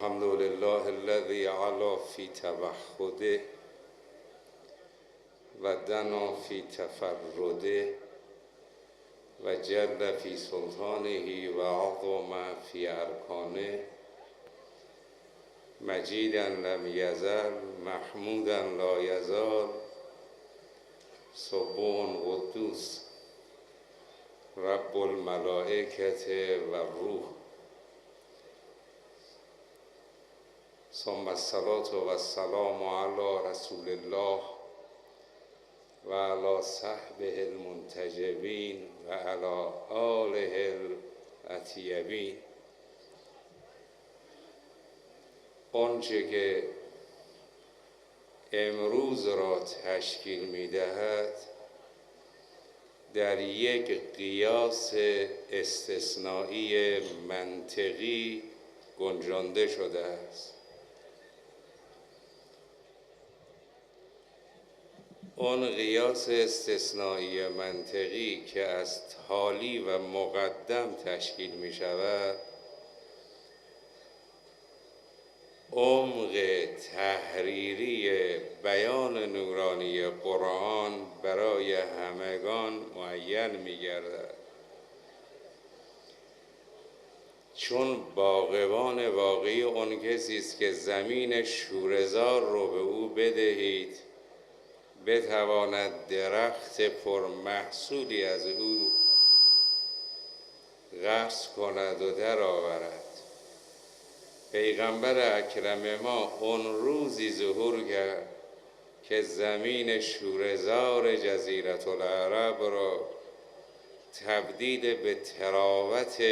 الحمد لله الذي علا في توحده و دنا في تفرده و جل في سلطانه و عظم في ارکانه مجیدا لم یزل محمودا لا یزال سبوح قدوس رب الملائکه و روح. ثم الصلاة و السلام علی رسول الله و علی صحبه المنتجبین و علی آله الاطیبین. آنچه که امروز را تشکیل می‌دهد در یک قیاس استثنایی منطقی گنجانده شده است. آن قیاس استثنایی منطقی که از تالی و مقدم تشکیل می شود عمق تحریری بیان نورانی قرآن برای همگان معین می گردد، چون باغبان واقعی آن کسی است که زمین شوره‌زار رو به او بدهید بتواند درخت پرمحصولی از او غرس کند و درآورد. پیغمبر اکرم ما اون روزی ظهور کرد که زمین شوره‌زار جزیره العرب را تبدیل به تراوت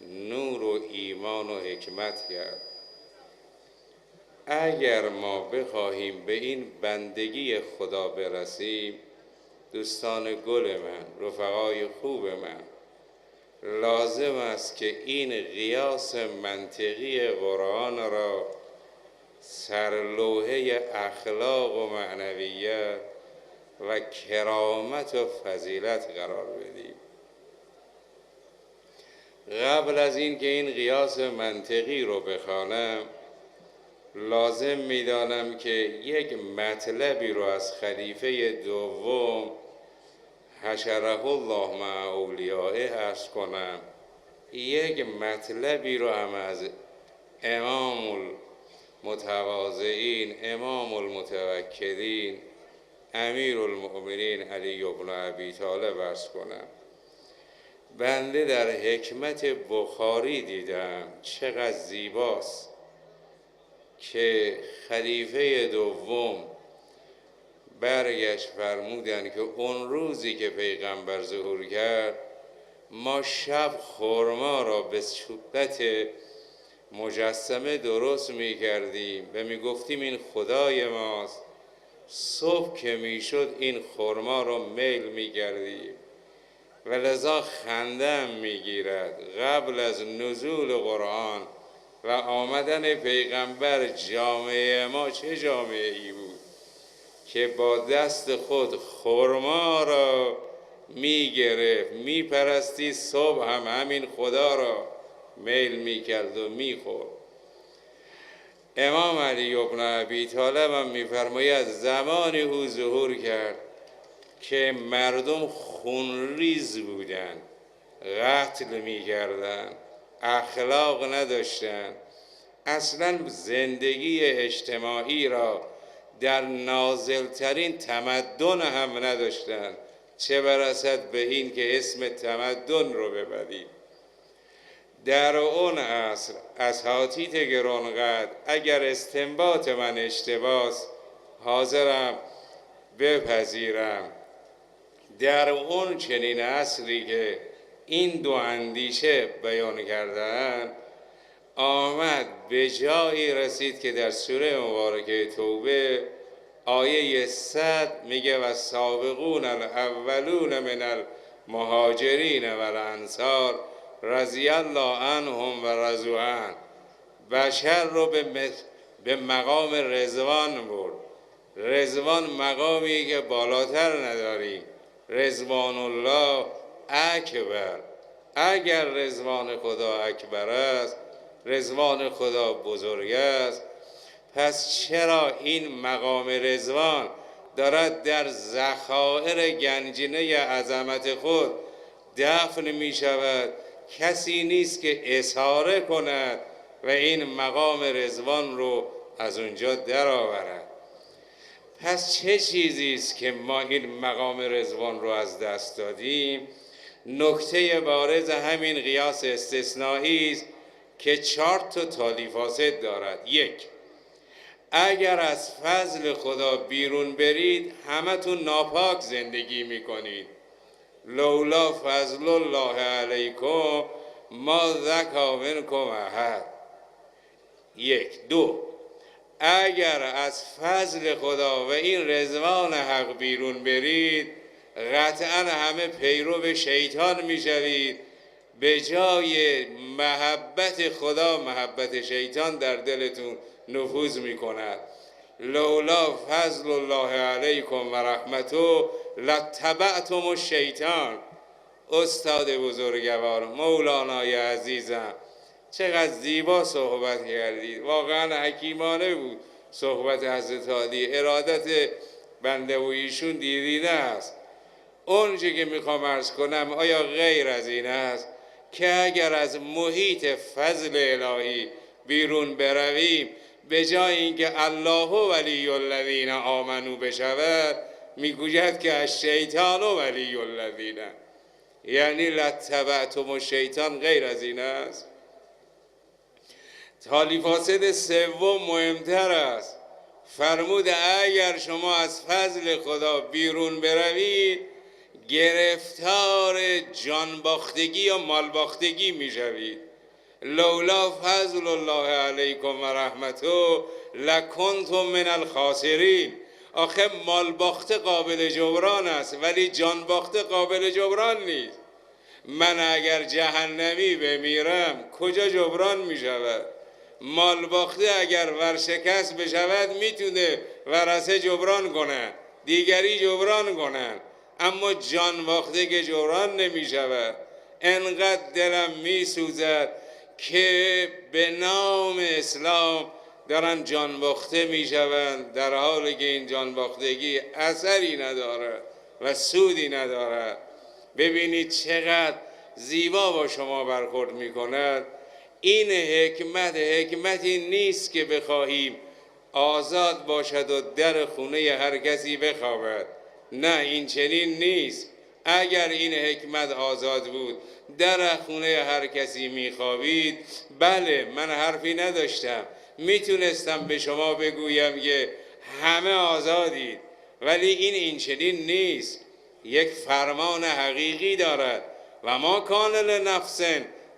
نور و ایمان و حکمت کرد. اگر ما بخواهیم به این بندگی خدا برسیم، دوستان گل من، رفقای خوب من، لازم است که این قیاس منطقی قرآن را سرلوحه اخلاق و معنویت و کرامت و فضیلت قرار بدیم. قبل از این که این قیاس منطقی رو بخوانم، لازم می‌دانم که یک مطلبی رو از خلیفه دوم حشره الله مع اولیائه عرض کنم، یک مطلبی رو هم از امام المتواضعین، امام المتوکلین، امیر المؤمنین علی بن ابی طالب عرض کنم. بنده در حکمت بخاری دیدم چقدر زیباست که خلیفه دوم برگشت فرمودند که اون روزی که پیغمبر ظهور کرد ما شب خرما را به صورت مجسمه درست می کردیم و می گفتیم این خدای ماست. صبح که می شد این خرما را میل می کردیم و لذا خندم می گیرد. قبل از نزول قرآن و آمدن پیغمبر جامعه ما چه جامعه ای بود که با دست خود خرما را می گرفت، می پرستی، صبح هم همین خدا را میل می کرد و می خورد. امام علی بن ابی طالب هم می فرماید زمانی او ظهور کرد که مردم خونریز بودند، قتل می کردند، اخلاق نداشتند، اصلا زندگی اجتماعی را در نازلترین تمدن هم نداشتند، چه برسد به این که اسم تمدن رو ببریم. در اون عصر اساتید گرانقدر، اگر استنباط من اشتباس حاضرم بپذیرم، در اون چنین عصری که این دو اندیشه بیان کردن آمد به جایی رسید که در سوره مبارکه توبه آیه 100 میگه و سابقون الاولون من المهاجرین و الانصار رضی الله عنهم و رضوا عنه. بشر رو به مقام رضوان برد. رضوان مقامی که بالاتر نداریم. رضوان الله اکبر. اگر رضوان خدا اکبر است رضوان خدا بزرگ است. پس چرا این مقام رضوان دارد در ذخایر گنجینه عظمت خود دفن می شود؟ کسی نیست که اظهاره کند و این مقام رضوان رو از اونجا درآورد. پس چه چیزی است که ما این مقام رضوان رو از دست دادیم؟ نکته بارز همین قیاس استثنایی است که 4 تالی فاسد دارد. 1. اگر از فضل خدا بیرون برید همتون ناپاک زندگی میکنید. لولا فضل الله علیکم ما زکا منکم احد. 1. 2. اگر از فضل خدا و این رضوان حق بیرون برید قطعا همه پیرو شیطان میشوید. به جای محبت خدا محبت شیطان در دلتون نفوذ میکند. لولا فضل الله علیکم و رحمته لاتبعتم الشیطان. استاد بزرگوار مولانای عزیزم چقدر زیبا صحبت کردید، واقعا حکیمانه بود صحبت حضرت عالی. ارادت بنده و ایشون دیدینه است. اونچه که میخوام عرض کنم آیا غیر از این است که اگر از محیط فضل الهی بیرون برویم به جای اینکه الله ولی الذین آمنو بشود میگوید که از شیطان ولی الذین، یعنی لاتبعتم الشیطان. غیر از این است. تالی فاسد سوم مهمتر است. فرمود اگر شما از فضل خدا بیرون بروید گرفتار جانباختگی یا مالباختگی میشوید. لولا فضل الله علیکم و رحمته لکنتم من الخاسرین. آخه مالباخته قابل جبران است ولی جانباخته قابل جبران نیست. من اگر جهنمی بمیرم کجا جبران می شود؟ مالباخته اگر ورشکست بشود میتونه ورثه جبران کنن، دیگری جبران کنن، اما جانباخته که جبران نمی شود. انقدر دلم می سوزد که به نام اسلام دارن جانباخته می شوند در حالی که این جانباختگی اثری نداره و سودی نداره. ببینید چقدر زیبا با شما برخورد می کند. این حکمتی نیست که بخواهیم آزاد باشد و در خونه هر کسی بخوابد. نه، این چنین نیست. اگر این حکمت آزاد بود در خونه هر کسی میخوابید، بله من حرفی نداشتم، میتونستم به شما بگویم که همه آزادید، ولی این چنین نیست. یک فرمان حقیقی دارد و ما کان لنفس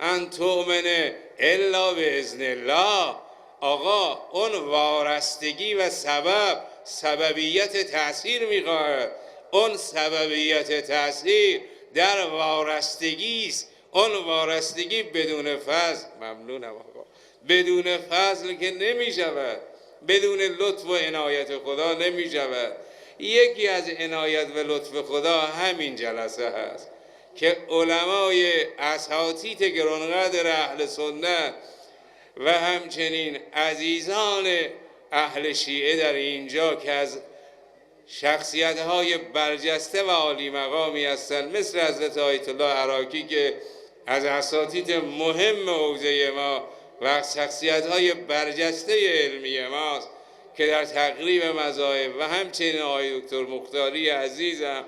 ان تؤمن الا باذن الله. آقا اون وارستگی و سببیت تأثیر میخواهد. اون سببیت تأثیر در وارستگی است. اون وارستگی بدون فضل، ممنونم آقا، بدون فضل که نمی شود، بدون لطف و عنایت خدا نمی شود. یکی از عنایت و لطف خدا همین جلسه هست که علمای اساتید گرانقدر اهل سنت و همچنین عزیزان اهل شیعه در اینجا که از شخصیت‌های برجسته و عالی مقامی هستند، مثل حضرت آیت الله عراقی که از اساتید مهم حوزه ما و شخصیت‌های برجسته علمی ماست که در تقریب مذاهب، و همچنین آقای دکتر مختاری عزیزم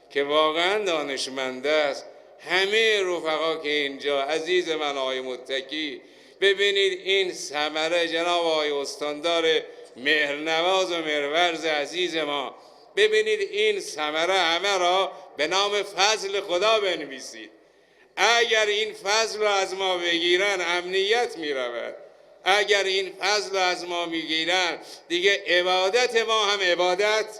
که واقعا دانشمند است، همه رفقا که اینجا، عزیز من آقای متکی، ببینید این ثمره جناب آقای استاندار مهرنواز و مهرورز عزیز ما، ببینید این ثمره همه را به نام فضل خدا بنویسید. اگر این فضل را از ما بگیرن امنیت می رود. اگر این فضل را از ما میگیرن دیگه عبادت ما هم عبادت،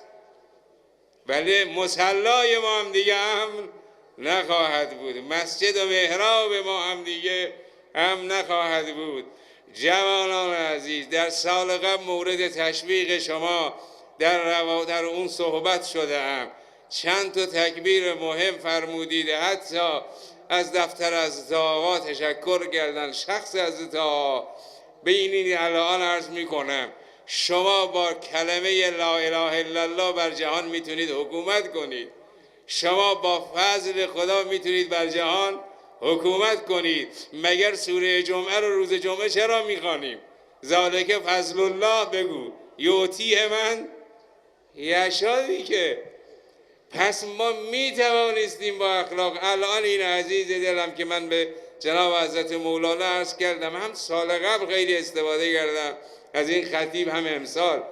ولی مصلای ما هم دیگه امن نخواهد بود، مسجد و محراب ما هم دیگه امن نخواهد بود. جوانان عزیز، در سال قبل مورد تشویق شما در اون صحبت شده ام، چند تا تکبیر مهم فرمودید، حتی از دفتر حضرت آقا تشکر کردن، شخص حضرت آقا. به این الان عرض میکنم شما با کلمه لا اله الا الله بر جهان میتونید حکومت کنید. شما با فضل خدا میتونید بر جهان حکومت کنید. مگر سوره جمعه رو روز جمعه چرا میخوانیم؟ ذالک فضل الله بگو یعطیه من یشاء که. پس ما میتوانستیم با اخلاق. الان این عزیز دلم که من به جناب حضرت مولانا عرض کردم، هم سال قبل خیلی استفاده کردم از این خطیب، هم امسال،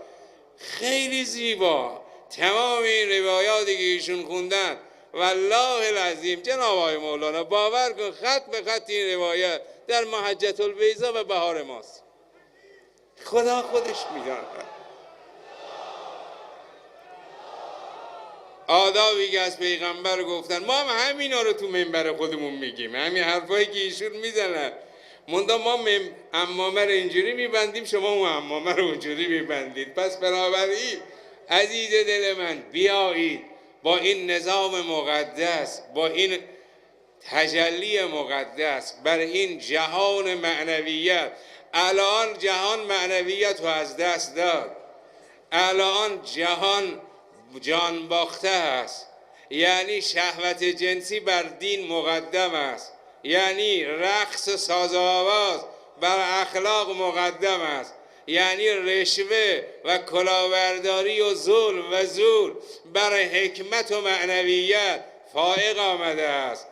خیلی زیبا تمام این روایاتی که ایشون خوندن، والله العظیم جناب آقای مولانا باور کن خط به خط این روایت در محجة البیضا و بهار ماست. خدا خودش میداند. آدابی که از پیغمبر گفتن ما هم همینا رو تو منبر خودمون میگیم، همین حرفایی که ایشون میزنن. مندا ما عمامه رو اینجوری میبندیم، شما اون عمامه رو اونجوری میبندید. پس بنابراین عزیز دل من بیایید با این نظام مقدس، با این تجلی مقدس بر این جهان معنویت. الان جهان معنویت رو از دست داد. الان جهان جان باخته است. یعنی شهوت جنسی بر دین مقدم است، یعنی رقص و ساز و آواز بر اخلاق مقدم است، یعنی رشوه و کلاهبرداری و ظلم و زور بر حکمت و معنویت فائق آمده است.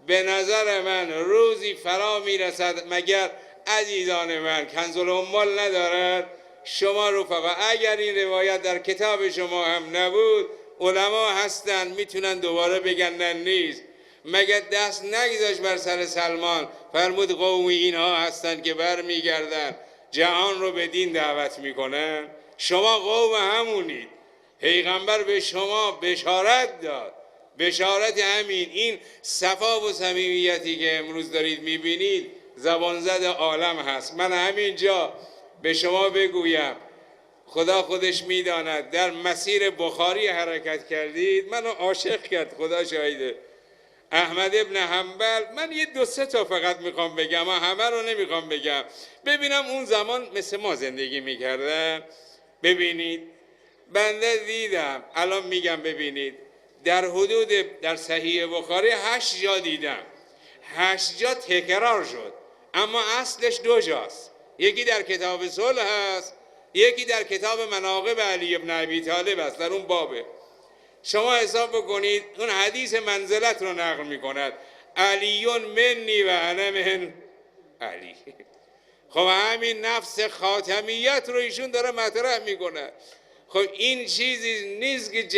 به نظر من روزی فرا میرسد مگر عزیزان من کنز الاموال ندارد؟ شما رفقا اگر این روایت در کتاب شما هم نبود، علما هستن میتونن دوباره بگن نیست. مگر دست نگذاشت بر سر سلمان، فرمود قومی اینها هستن که برمیگردن جهان رو به دین دعوت میکنن. شما قوم همونید. پیغمبر به شما بشارت داد، بشارت همین این صفا و صمیمیتی که امروز دارید میبینید زبان زد عالم هست. من همینجا به شما بگویم خدا خودش میداند در مسیر بخاری حرکت کردید، منو عاشق کرد، خدا شاهده. احمد ابن حنبل، من یه دو سه تا فقط میخوام بگم، من همه رو نمیخوام بگم. ببینم اون زمان مثل ما زندگی میکردن. ببینید بنده دیدم، الان میگم ببینید، در حدود در صحیح بخاری 8 جا دیدم، 8 جا تکرار شد، اما اصلش 2 جاست. یکی در کتاب صلح هست، یکی در کتاب مناقب علی ابن ابی طالب است، در اون بابه. شما حساب بکنید، اون حدیث منزلت رو نقل میکند، علیون منی و انا من علی. خب همین نفس خاتمیت رو ایشون داره مطرح میکنه. خب این چیزی نیست که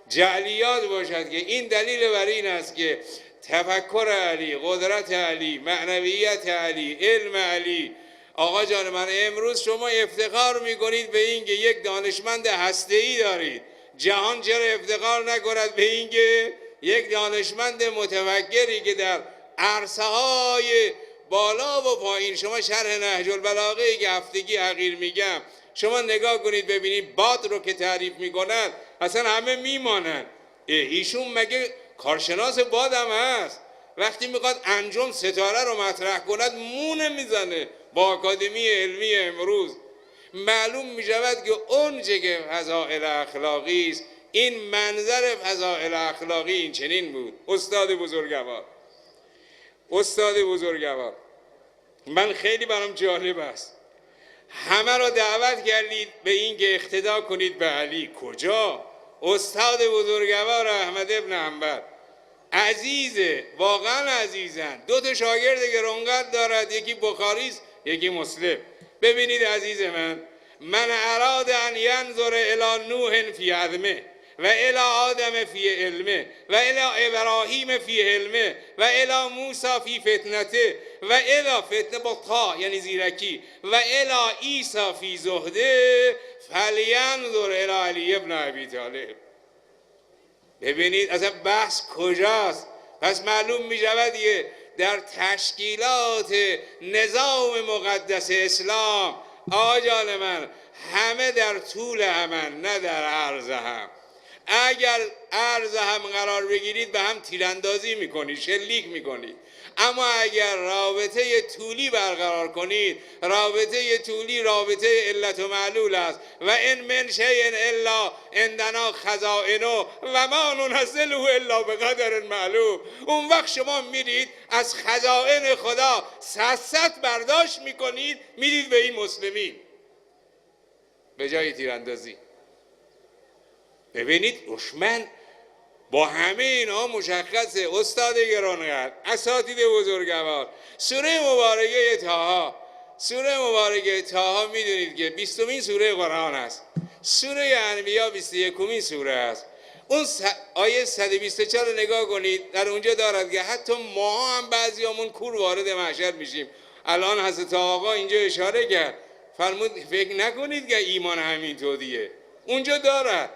جعلیات باشد، که این دلیل بر این است که تفکر علی، قدرت علی، معنویت علی، علم علی. آقا جان من، امروز شما افتخار میکنید به این که یک دانشمند هسته‌ای دارید. جهان چرا افتخار نکند به این که یک دانشمند متفکری که در عرصه‌های بالا و پایین، شما شرح نهج البلاغه که هفتگی حقیر میگم، شما نگاه کنید ببینید باد رو که تعریف میکنن اصلا همه میمانن. ایشون مگه کارشناس باد هم هست؟ وقتی میخواد انجم ستاره رو مطرح کند مونه میزنه. با اکادمی علمی امروز معلوم میشود که اون چه که فضائل اخلاقی است، این منظر فضائل اخلاقی این چنین بود. استاد بزرگوار من خیلی برام جالب است، همه رو دعوت کردید به این که اقتدا کنید به علی. کجا؟ استاد بزرگوار احمد ابن حنبل عزیزه، واقعا عزیزن. 2 تا شاگرد گرانقدر دارد، یکی بخاری است یکی مسلم. ببینید عزیز من اراد ان ینظر الی نوح فی عظمه و الی آدم فی علمه و الی ابراهیم فی علمه و الی موسی فی فتنته و الی فتنه با تا یعنی زیرکی و الی عیسی فی زهده فلینظر الی علی ابن ابی طالب. ببینید اصلا بحث کجاست؟ پس معلوم می شود در تشکیلات نظام مقدس اسلام آجال من همه در طول همن، نه در عرض هم. اگر عرض هم قرار بگیرید به هم تیراندازی میکنید، شلیک میکنید. اما اگر رابطه طولی برقرار کنید، رابطه طولی رابطه علت و معلول است. و ان من شیء الا عندنا خزائنه و ما ننزله الا بقدر معلوم. اون وقت شما میرید از خزائن خدا صد برداشت میکنید میرید به این مسلمین به جای تیراندازی. ببینید دشمن با همه اینها مشخصه. استاد گرانقدر، اساتید بزرگوار، سوره مبارکه طه، سوره مبارکه طه میدونید که 20مین سوره قرآن است. سوره انبیاء 21مین سوره است. اون آیه 124 رو نگاه کنید، در اونجا دارد که حتی ما هم بعضیامون کور وارد محشر میشیم. الان حضرت آقا اینجا اشاره کرد، فرمود فکر نکنید که ایمان همینطوریه. اونجا دارد.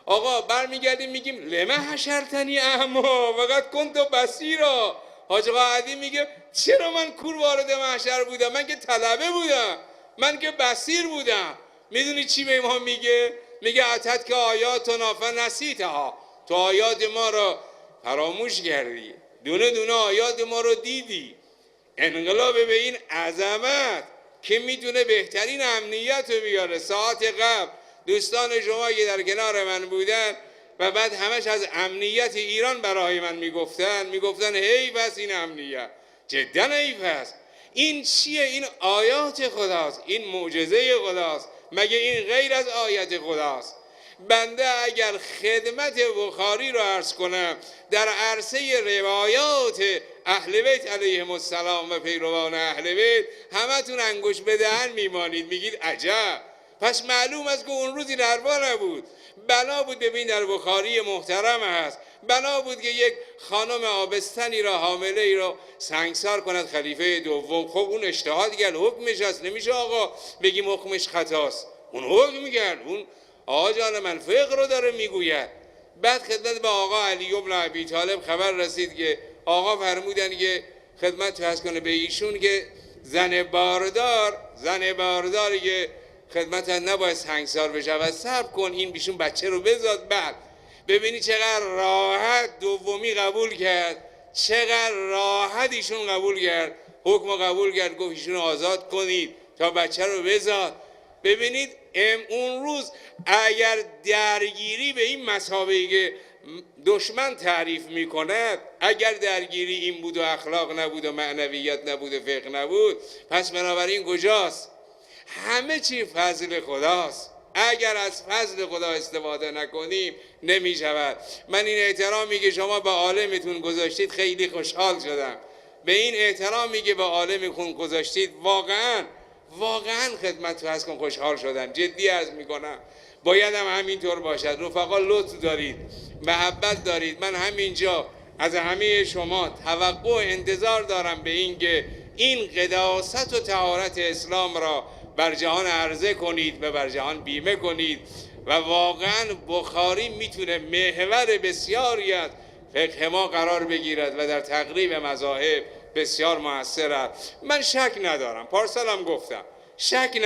آقا برمیگردیم میگیم لما حشرتنی اعما وقد کنت بصیرا. حاج آقا عدی میگه چرا من کور وارد محشر بودم؟ من که طلبه بودم، من که بصیر بودم. میدونی چی به ما میگه؟ میگه اتت که آیاتنا فنسیتها، تو آیات ما رو فراموش کردی، دونه دونه آیات ما رو دیدی. انقلاب به این عظمت که میتونه بهترین امنیت رو بیاره. ساعت قبل دوستان شما که در کنار من بودن و بعد همش از امنیت ایران برای من میگفتن حیف است این امنیت، جدا حیف است. این چیه؟ این آیات خداست، این معجزه خداست. مگه این غیر از آیت خداست؟ بنده اگر خدمت بخاری رو عرض کنم در عرصه روایات اهل بیت علیهم السلام و پیروان اهل بیت، همتون انگوش به دهن میمانید، میگید عجب. پس معلوم است که اون روزی دربا نبود. بنا بود ببین در بخاری محترم هست، بنا بود که یک خانم آبستنی را، حامله ای را سنگسار کند خلیفه دوم. خب اون اجتهاد کرد، حکمش هست، نمیشه آقا بگیم حکمش خطاست. اون حکم کرد، اون آقا جان من فقه رو داره میگوید. بعد خدمت به آقا علی بن ابی طالب خبر رسید که آقا فرمودن که خدمت هست کنه به ایشون که زن بارداری که خدمت نباید سنگسار بشه و صبر کن این بیشون بچه رو بزاد. بعد ببینی چقدر راحت دومی قبول کرد، چقدر راحت ایشون قبول کرد، حکم قبول کرد، گفت ایشون آزاد کنید تا بچه رو بزاد. ببینید اون روز اگر درگیری به این مثابه که دشمن تعریف میکند، اگر درگیری این بود و اخلاق نبود و معنویت نبود و فقه نبود، پس بنابراین کجاست؟ همه چی فضل خداست. اگر از فضل خدا استفاده نکنیم نمی شود. من این احترامی که شما به عالمتون گذاشتید خیلی خوشحال شدم. به این احترامی که به عالمتون گذاشتید واقعا خدمت تو هست کن خوشحال شدم. جدی عرض میکنم باید هم همینطور باشد. رفقا لطف دارید، محبت دارید. من همینجا از همه شما توقع و انتظار دارم به این که این قداست و طهارت اسلام را بر جهان عرضه کنید و بر جهان بیمه کنید. و واقعا بخاری میتونه محور بسیاری از فقه ما قرار بگیرد و در تقریب مذاهب بسیار مؤثر است. من شک ندارم، پارسالم گفتم شک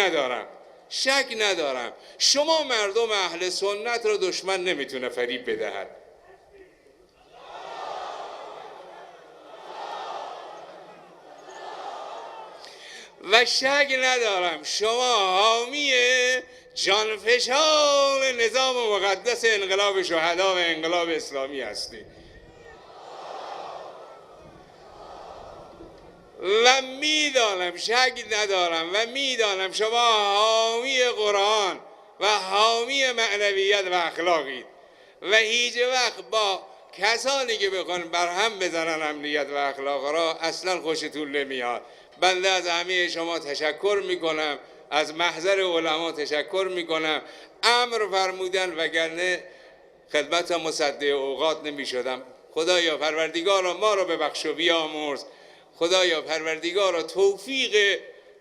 ندارم شما مردم اهل سنت رو دشمن نمیتونه فریب بدهد. و شک ندارم شما حامی جانفشان نظام مقدس انقلاب شهدا و انقلاب اسلامی هستید. و میدانم، شک ندارم و میدانم شما حامی قرآن و حامی معنویت و اخلاقید و هیچ وقت با کسانی که بخوان برهم بزنن امنیت و اخلاق را اصلا خوشتون نمیاد. بنده از همه شما تشکر میکنم، از محضر علما تشکر میکنم. امر فرمودن وگرنه خدمت مصدق اوقات نمیشدم. خدایا پروردگارا ما را ببخش و بیامرز. خدایا پروردگارا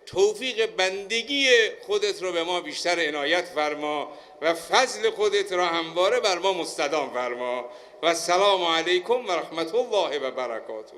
توفیق بندگی خودت رو به ما بیشتر عنایت فرما و فضل خودت را همواره بر ما مستدام فرما. و السلام علیکم و رحمت الله و برکاته.